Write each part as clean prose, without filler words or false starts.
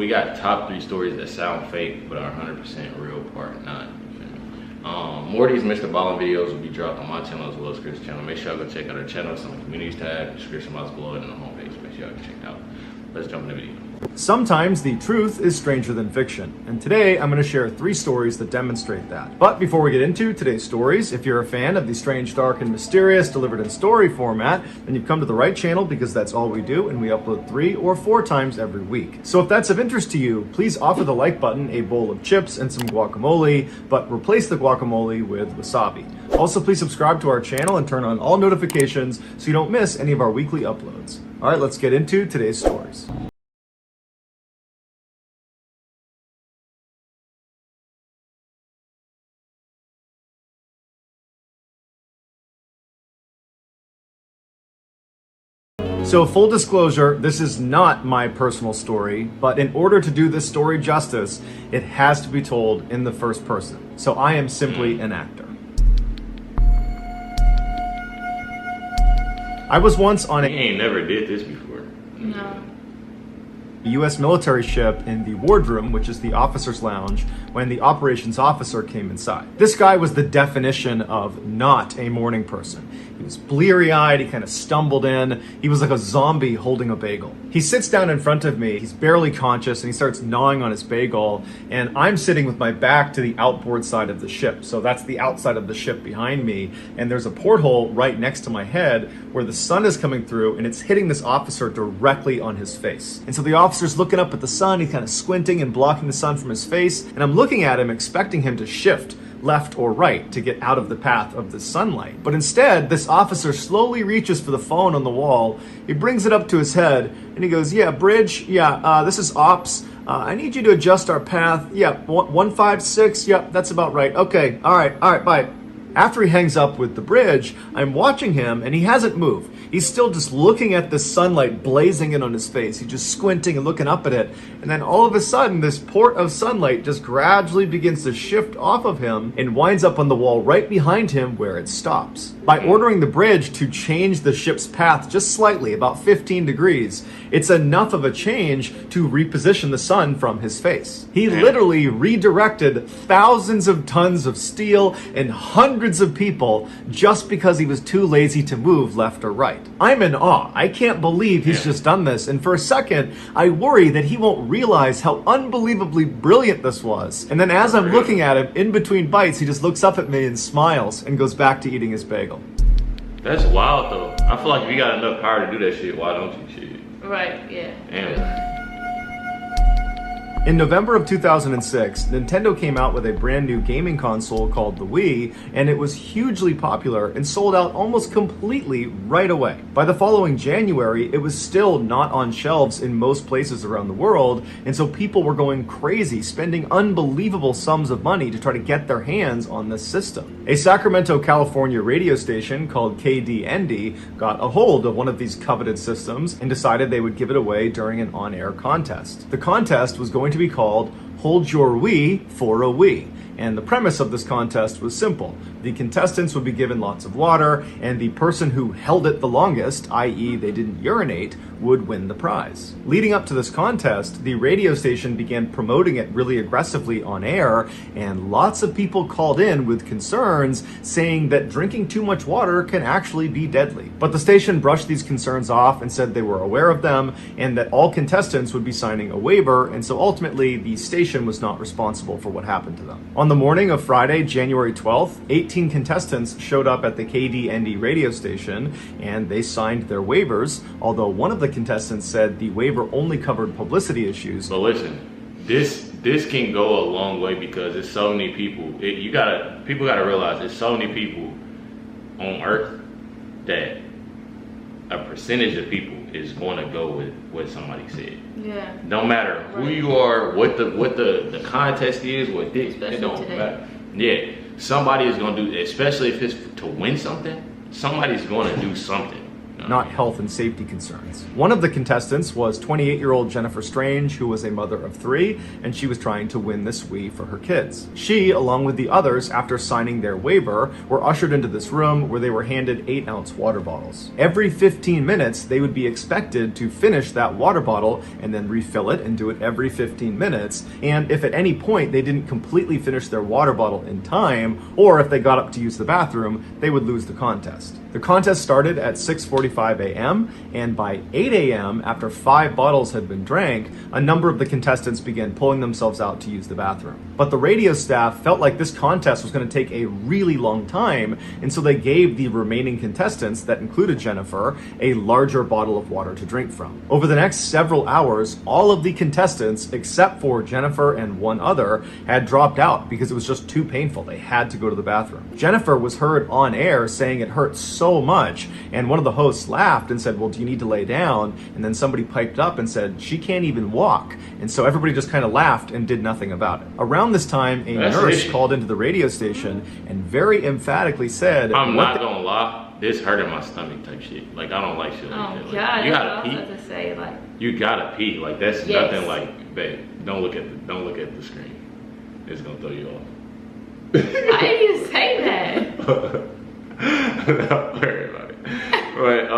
We got top 3 stories that sound fake but are 100% real, part 9. More of these MrBallen videos will be dropped on my channel as well as Chris' channel. Make sure y'all go check out our channel. It's on the communities tab, description box below, and on the homepage. Make sure y'all go check it out. Let's jump in the video. Sometimes the truth is stranger than fiction, and today I'm going to share 3 stories that demonstrate that. But before we get into today's stories, if you're a fan of the strange, dark, and mysterious delivered in story format, then you've come to the right channel because that's all we do, and we upload 3 or 4 times every week. So if that's of interest to you, please offer the like button a bowl of chips and some guacamole, but replace the guacamole with wasabi. Also, please subscribe to our channel and turn on all notifications so you don't miss any of our weekly uploads. All right, let's get into today's stories. So full disclosure, this is not my personal story, but in order to do this story justice, it has to be told in the first person. So I am simply an actor. I was once on You ain't never did this before. No. U.S. military ship in the wardroom, which is the officer's lounge, when the operations officer came inside. This guy was the definition of not a morning person. He was bleary-eyed, he kind of stumbled in, he was like a zombie holding a bagel. He sits down in front of me, he's barely conscious, and he starts gnawing on his bagel, and I'm sitting with my back to the outboard side of the ship, so that's the outside of the ship behind me, and there's a porthole right next to my head where the sun is coming through, and it's hitting this officer directly on his face. And so the officer's looking up at the sun, he's kind of squinting and blocking the sun from his face, and I'm looking at him expecting him to shift left or right to get out of the path of the sunlight. But instead, this officer slowly reaches for the phone on the wall, he brings it up to his head, and he goes, "Yeah, Bridge, this is Ops. I need you to adjust our path. Yeah, 156, yep, that's about right. Okay, all right, bye." After he hangs up with the bridge, I'm watching him and he hasn't moved. He's still just looking at the sunlight blazing in on his face. He's just squinting and looking up at it. And then all of a sudden, this port of sunlight just gradually begins to shift off of him and winds up on the wall right behind him where it stops. By ordering the bridge to change the ship's path just slightly, about 15 degrees, it's enough of a change to reposition the sun from his face. He literally redirected thousands of tons of steel and hundreds of people just because he was too lazy to move left or right. I'm in awe. I can't believe he's just done this, and for a second, I worry that he won't realize how unbelievably brilliant this was. And then as I'm looking at him, in between bites, he just looks up at me and smiles and goes back to eating his bagel. That's wild though. I feel like if you got enough power to do that shit, why don't you shit? Right, yeah. Damn. In November of 2006, Nintendo came out with a brand new gaming console called the Wii, and it was hugely popular and sold out almost completely right away. By the following January, it was still not on shelves in most places around the world, and so people were going crazy, spending unbelievable sums of money to try to get their hands on this system. A Sacramento, California radio station called KDND got a hold of one of these coveted systems and decided they would give it away during an on-air contest. The contest was going to be called Hold Your Wii for a Wii. And the premise of this contest was simple. The contestants would be given lots of water, and the person who held it the longest, i.e. they didn't urinate, would win the prize. Leading up to this contest, the radio station began promoting it really aggressively on air, and lots of people called in with concerns saying that drinking too much water can actually be deadly. But the station brushed these concerns off and said they were aware of them and that all contestants would be signing a waiver, and so ultimately the station was not responsible for what happened to them. On the morning of Friday, January 12th, 18 contestants showed up at the KDND radio station and they signed their waivers, although one of the contestants said the waiver only covered publicity issues. But listen, this can go a long way because there's so many people. People gotta realize there's so many people on Earth that a percentage of people is going to go with what somebody said. Yeah. No matter who you are, what the contest is, it don't matter. Yeah, somebody is going to do, especially if it's to win something. Somebody's going to do something. not health and safety concerns. One of the contestants was 28-year-old Jennifer Strange, who was a mother of 3, and she was trying to win this Wii for her kids. She, along with the others, after signing their waiver, were ushered into this room where they were handed 8-ounce water bottles. Every 15 minutes, they would be expected to finish that water bottle and then refill it and do it every 15 minutes. And if at any point they didn't completely finish their water bottle in time, or if they got up to use the bathroom, they would lose the contest. The contest started at 6:45 a.m., and by 8 a.m., after 5 bottles had been drank, a number of the contestants began pulling themselves out to use the bathroom. But the radio staff felt like this contest was going to take a really long time, and so they gave the remaining contestants, that included Jennifer, a larger bottle of water to drink from. Over the next several hours, all of the contestants, except for Jennifer and one other, had dropped out because it was just too painful. They had to go to the bathroom. Jennifer was heard on air saying it hurt so much, and one of the hosts laughed and said, well, do you need to lay down? And then somebody piped up and said, she can't even walk. And so everybody just kind of laughed and did nothing about it. Around this time, a nurse called into the radio station and very emphatically said, I'm not gonna lie, this hurting my stomach type shit. Like, I don't like shit like that. Oh, Like, God, you that's gotta what I was pee. about to say, like, You gotta pee. Like, that's Yes. nothing like, babe, don't look at the screen. It's gonna throw you off. I didn't even say that. Don't worry about it. But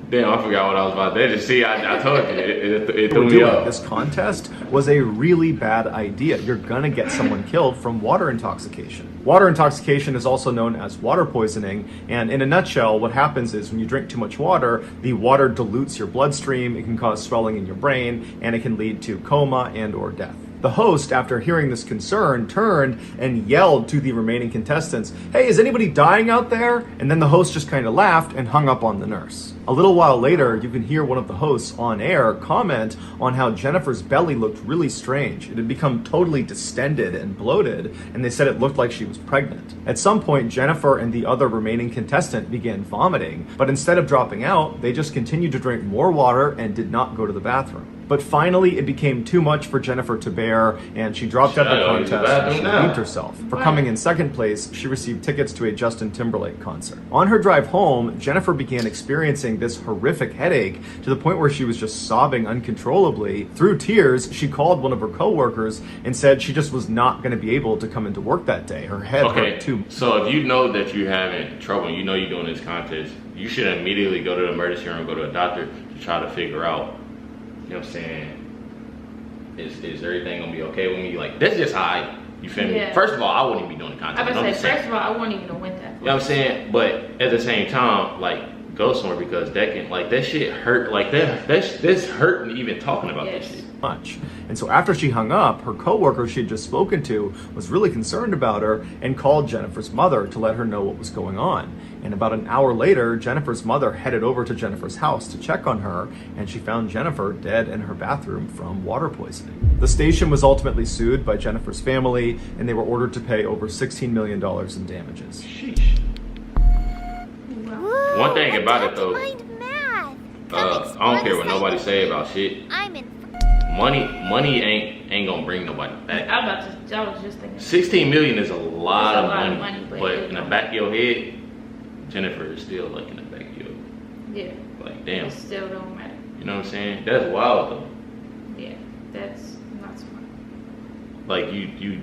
damn, I forgot what I was about to just see. I told you it threw me off. This contest was a really bad idea. You're gonna get someone killed from water intoxication. Water intoxication is also known as water poisoning, and in a nutshell, what happens is when you drink too much water, the water dilutes your bloodstream, it can cause swelling in your brain, and it can lead to coma and or death. The host, after hearing this concern, turned and yelled to the remaining contestants, hey, is anybody dying out there? And then the host just kind of laughed and hung up on the nurse. A little while later, you can hear one of the hosts on air comment on how Jennifer's belly looked really strange. It had become totally distended and bloated, and they said it looked like she was pregnant. At some point, Jennifer and the other remaining contestant began vomiting, but instead of dropping out, they just continued to drink more water and did not go to the bathroom. But finally, it became too much for Jennifer to bear, and she dropped out of the contest and she relieved herself. For coming in second place, she received tickets to a Justin Timberlake concert. On her drive home, Jennifer began experiencing this horrific headache to the point where she was just sobbing uncontrollably. Through tears, she called one of her coworkers and said she just was not going to be able to come into work that day. Her head hurt too much. So if you know that you're having trouble and you know you're doing this contest, you should immediately go to the emergency room, go to a doctor to try to figure out, you know what I'm saying, is everything gonna be okay with me? Like, that's just how you feel me? Yeah. First of all, I wouldn't even be doing the contest. I would say, first of all, I wouldn't even have went that. You know what I'm saying? But at the same time, like, go somewhere because that can, like, that shit hurt. Like, that's hurting even talking about this shit. Much. And so after she hung up, her coworker she had just spoken to was really concerned about her and called Jennifer's mother to let her know what was going on. And about an hour later, Jennifer's mother headed over to Jennifer's house to check on her, and she found Jennifer dead in her bathroom from water poisoning. The station was ultimately sued by Jennifer's family, and they were ordered to pay over $16 million in damages. Sheesh. Wow. One thing about it though, Math. I don't care what nobody say about shit. I'm in. Money ain't gonna bring nobody back. I was just thinking. 16 million is a lot It's a of lot money, of money, but but in the back of your head, Jennifer is still like in the back of your, Yeah. like, damn. It still don't matter. You know what I'm saying? That's wild though. Yeah. That's not smart. Like you,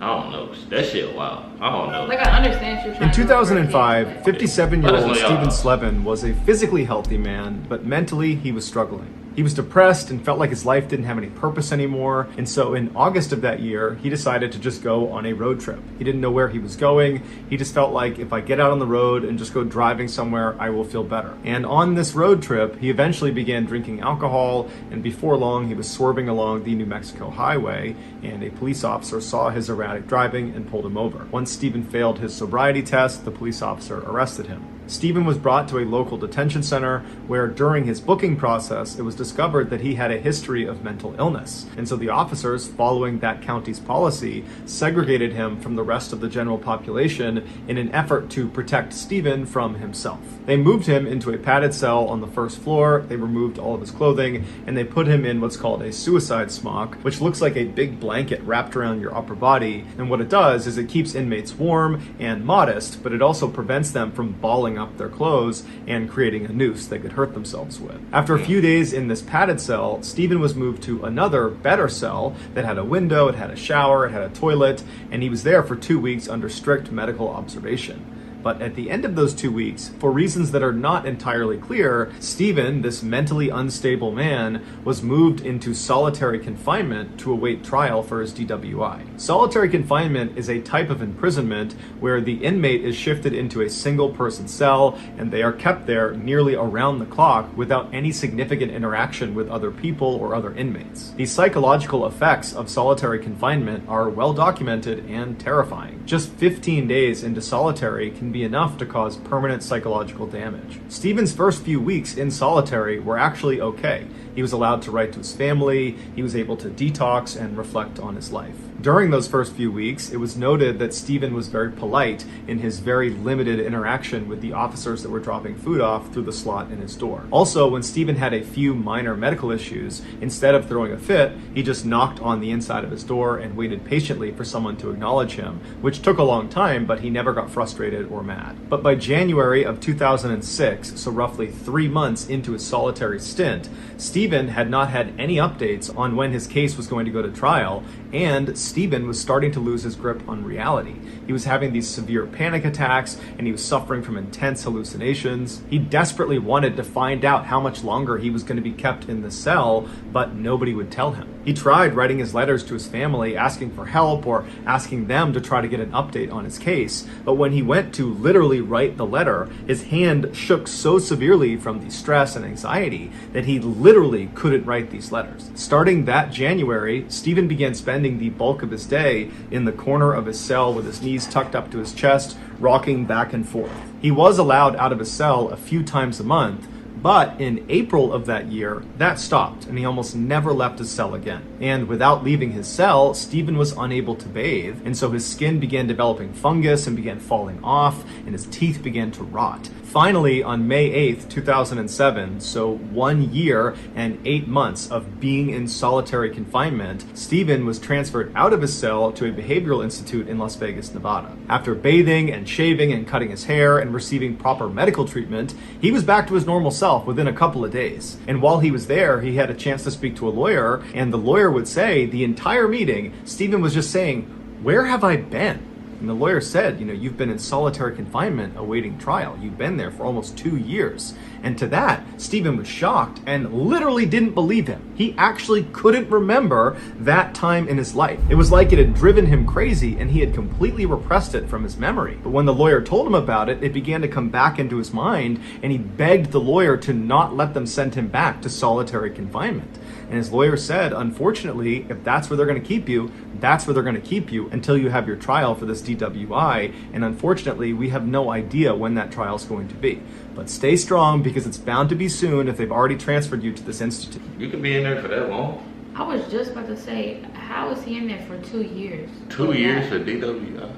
I don't know. That shit wild. I don't know. Like, I understand you're trying In to 2005, overcome it, 57-year-old Let us know, y'all. Stephen Slevin was a physically healthy man, but mentally he was struggling. He was depressed and felt like his life didn't have any purpose anymore, and so in August of that year, he decided to just go on a road trip. He didn't know where he was going. He just felt like if I get out on the road and just go driving somewhere, I will feel better. And on this road trip, he eventually began drinking alcohol, and before long, he was swerving along the New Mexico highway, and a police officer saw his erratic driving and pulled him over. Once Stephen failed his sobriety test, the police officer arrested him. Stephen was brought to a local detention center where during his booking process, it was discovered that he had a history of mental illness. And so the officers, following that county's policy, segregated him from the rest of the general population in an effort to protect Stephen from himself. They moved him into a padded cell on the first floor, they removed all of his clothing, and they put him in what's called a suicide smock, which looks like a big blanket wrapped around your upper body. And what it does is it keeps inmates warm and modest, but it also prevents them from balling up their clothes and creating a noose they could hurt themselves with. After a few days in this padded cell, Stephen was moved to another, better cell that had a window, it had a shower, it had a toilet, and he was there for 2 weeks under strict medical observation. But at the end of those 2 weeks, for reasons that are not entirely clear, Stephen, this mentally unstable man, was moved into solitary confinement to await trial for his DWI. Solitary confinement is a type of imprisonment where the inmate is shifted into a single-person cell and they are kept there nearly around the clock without any significant interaction with other people or other inmates. The psychological effects of solitary confinement are well documented and terrifying. Just 15 days into solitary can be enough to cause permanent psychological damage. Stephen's first few weeks in solitary were actually okay. He was allowed to write to his family, he was able to detox and reflect on his life. During those first few weeks, it was noted that Stephen was very polite in his very limited interaction with the officers that were dropping food off through the slot in his door. Also, when Stephen had a few minor medical issues, instead of throwing a fit, he just knocked on the inside of his door and waited patiently for someone to acknowledge him, which took a long time, but he never got frustrated or mad. But by January of 2006, so roughly 3 months into his solitary stint, Stephen had not had any updates on when his case was going to go to trial, and Stephen was starting to lose his grip on reality. He was having these severe panic attacks, and he was suffering from intense hallucinations. He desperately wanted to find out how much longer he was going to be kept in the cell, but nobody would tell him. He tried writing his letters to his family, asking for help or asking them to try to get an update on his case, but when he went to literally write the letter, his hand shook so severely from the stress and anxiety that he literally couldn't write these letters. Starting that January, Stephen began spending the bulk of his day in the corner of his cell with his knees tucked up to his chest, rocking back and forth. He was allowed out of his cell a few times a month, but in April of that year, that stopped, and he almost never left his cell again. And without leaving his cell, Stephen was unable to bathe, and so his skin began developing fungus and began falling off, and his teeth began to rot. Finally, on May 8th, 2007, so 1 year and 8 months of being in solitary confinement, Stephen was transferred out of his cell to a behavioral institute in Las Vegas, Nevada. After bathing and shaving and cutting his hair and receiving proper medical treatment, he was back to his normal self within a couple of days. And while he was there, he had a chance to speak to a lawyer, and the lawyer would say the entire meeting, Stephen was just saying, "Where have I been?" And the lawyer said, "You've been in solitary confinement awaiting trial. You've been there for almost 2 years. And to that, Stephen was shocked and literally didn't believe him. He actually couldn't remember that time in his life. It was like it had driven him crazy and he had completely repressed it from his memory. But when the lawyer told him about it, it began to come back into his mind, and he begged the lawyer to not let them send him back to solitary confinement. And his lawyer said, unfortunately, if that's where they're going to keep you, that's where they're going to keep you until you have your trial for this DWI. And unfortunately, we have no idea when that trial is going to be. But stay strong, because it's bound to be soon if they've already transferred you to this institute." You could be in there for that long. I was just about to say, how is he in there for 2 years? 2 years for DWI.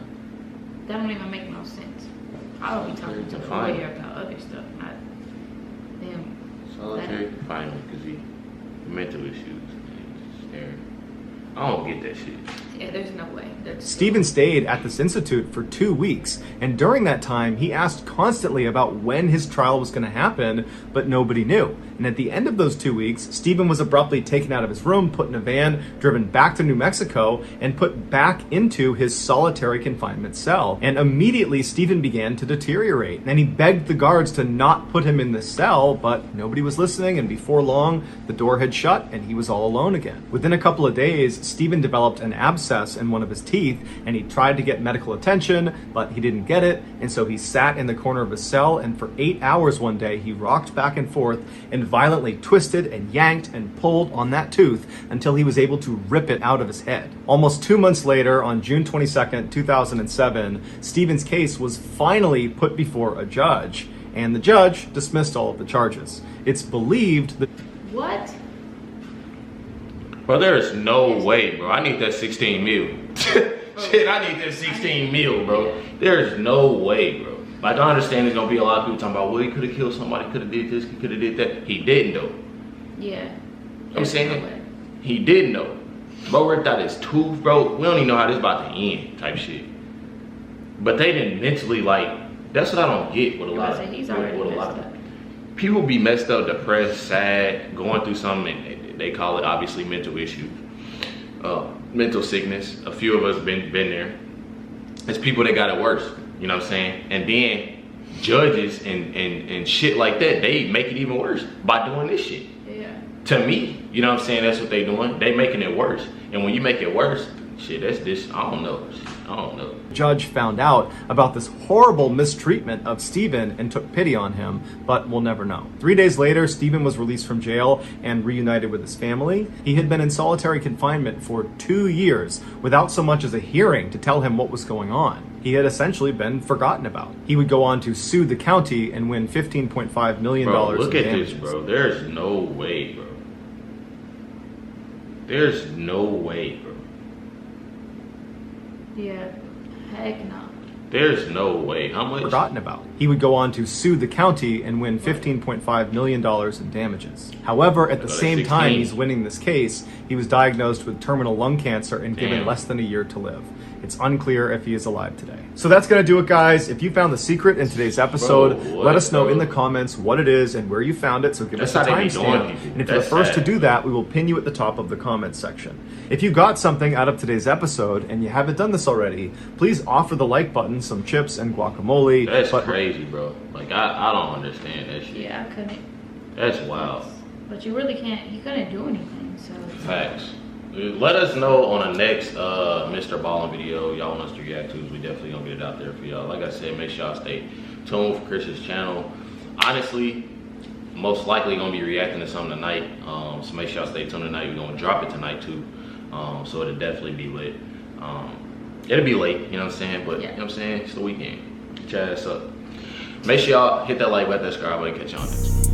That don't even make no sense. I would be talking to the lawyer about other stuff, not them. Solitary confinement because he mental issues. I don't get that shit. Yeah, there's no way. Stephen stayed at this institute for 2 weeks, and during that time, he asked constantly about when his trial was going to happen, but nobody knew. And at the end of those 2 weeks, Stephen was abruptly taken out of his room, put in a van, driven back to New Mexico, and put back into his solitary confinement cell. And immediately, Stephen began to deteriorate. And he begged the guards to not put him in the cell, but nobody was listening, and before long, the door had shut, and he was all alone again. Within a couple of days, Stephen developed an abscess in one of his teeth, and he tried to get medical attention, but he didn't get it, and so he sat in the corner of his cell, and for 8 hours one day, he rocked back and forth and violently twisted and yanked and pulled on that tooth until he was able to rip it out of his head. Almost 2 months later, on June 22nd, 2007, Stephen's case was finally put before a judge, and the judge dismissed all of the charges. It's believed that... What? Bro, there is no way, bro. I need that 16 mil. Shit, I need that 16 mil, bro. There's no way, bro. Like, I understand there's gonna be a lot of people talking about, well, he could have killed somebody, could have did this, he could have did that. He didn't, though. Yeah. I'm saying he didn't know. Bro ripped out his tooth, bro. We don't even know how this about to end, type shit. But they didn't mentally, like, that's what I don't get with a lot of, he's already with a lot messed of up. people be messed up, depressed, sad, going through something, and they call it obviously mental issues, mental sickness. A few of us been there. It's people that got it worse, you know what I'm saying? And then judges and shit like that, they make it even worse by doing this shit. Yeah. To me, you know what I'm saying? That's what they doing. They making it worse. And when you make it worse, shit, that's this, I don't know. I don't know. The judge found out about this horrible mistreatment of Stephen and took pity on him, but we'll never know. 3 days later, Stephen was released from jail and reunited with his family. He had been in solitary confinement for 2 years without so much as a hearing to tell him what was going on. He had essentially been forgotten about. He would go on to sue the county and win $15.5 million in damages. Look at this, bro. There's no way, bro. There's no way, bro. Yeah, heck no. There's no way. How much? Forgotten about. He would go on to sue the county and win $15.5 million in damages. However, at the same time he's winning this case, he was diagnosed with terminal lung cancer and given less than a year to live. It's unclear if he is alive today. So that's going to do it, guys. If you found the secret in today's episode, let us know in the comments what it is and where you found it, so give us a timestamp. And if you're the first to do that, we will pin you at the top of the comments section. If you got something out of today's episode and you haven't done this already, please offer the like button some chips and guacamole. That's crazy, bro. Like, I don't understand that shit. Yeah, I couldn't. That's wild. But you really can't, you couldn't do anything, so. Facts. Let us know on the next MrBallen video y'all want us to react to. We definitely gonna get it out there for y'all. Like I said, make sure y'all stay tuned for Chris's channel. Honestly, most likely gonna be reacting to something tonight. So make sure y'all stay tuned tonight. We're gonna drop it tonight too. So it'll definitely be lit. It'll be late, you know what I'm saying? But you know what I'm saying? It's the weekend. Get your ass up. Make sure y'all hit that like button, that subscribe button, catch y'all next.